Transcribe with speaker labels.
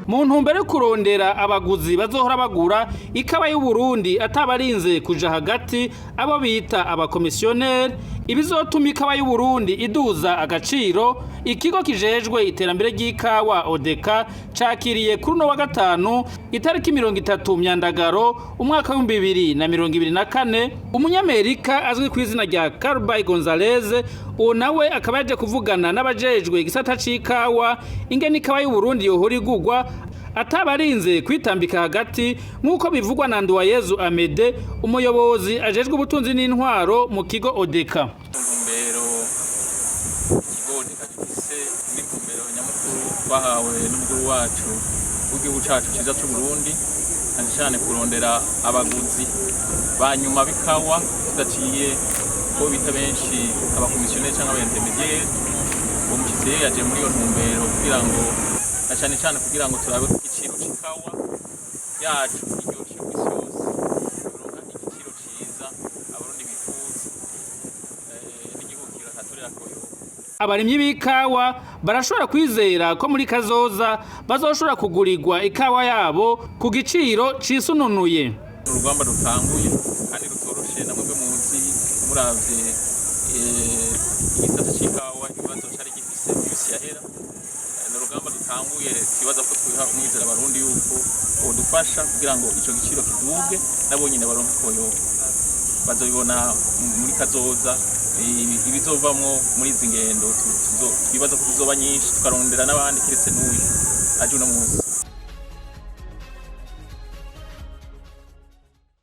Speaker 1: mu ntumbero yo kurondera abaguzi bazohora bagura ikawa y'u Burundi atabarinze kuja hagati abo bita abakomisiyoneri, ibizotuma ikawa y'u Burundi iduza agaciro. Ikigo kijejwe iterambere ry'ikawa ODECA cakiriye kuri no wa gatanu itariki 30 Myandagaro umwaka wa 2024 umunyamerika azwi ku izina rya Carbay Gonzalez, uwo nawe akaba yaje kuvugana n'abajejwe igisata c'ikawa ingene ikawa y'u Burundi yohora igurwa atabarinze kwitambika hagati, nk'uko bivugwa na Nduwayezu Amede, umuyobozi ajejwe ubutunzi n'intwaro mu kigo ODECA.
Speaker 2: Twahawe n'umukuru wacu w'igihugu cacu ciza c'u Burundi, kandi cyane kurondera abaguzi banyuma bikawa tudaciye ko bita benshi abakomisiyoneri cyangwa abaintermediaire. Uwo mushitsi yaje muri iyo ntumbero kugira ngo cyane kugira ngo turabe igiciro c'ikawa yacu igihugu cyose kuronka igiciro ciza abarundi bifuza n'igihugu kirahatorera koyo.
Speaker 1: Abarimyi b'ikawa barashobora kwizera ko muri kazoza bazoshobora kugurirwa ikawa yabo ku giciro cisununuye.
Speaker 2: Urugamba rutanguye kandi rutoroshe, namwe muzi muravye igisata c'ikawa ibibazo cari gifise imisi yahera. Urugamba rutanguye twibaza ko twiha umwizera abarundi yuko bodufasha kugira ngo ico giciro kiduge, nabo nyine baronke koyo bazobibona muri kazoza. Ibizovamwo muri izi ngendo twibaza ko tuzoba nyinshi, tukarondera n'abandi kiretse n'uyu aje uno munsi.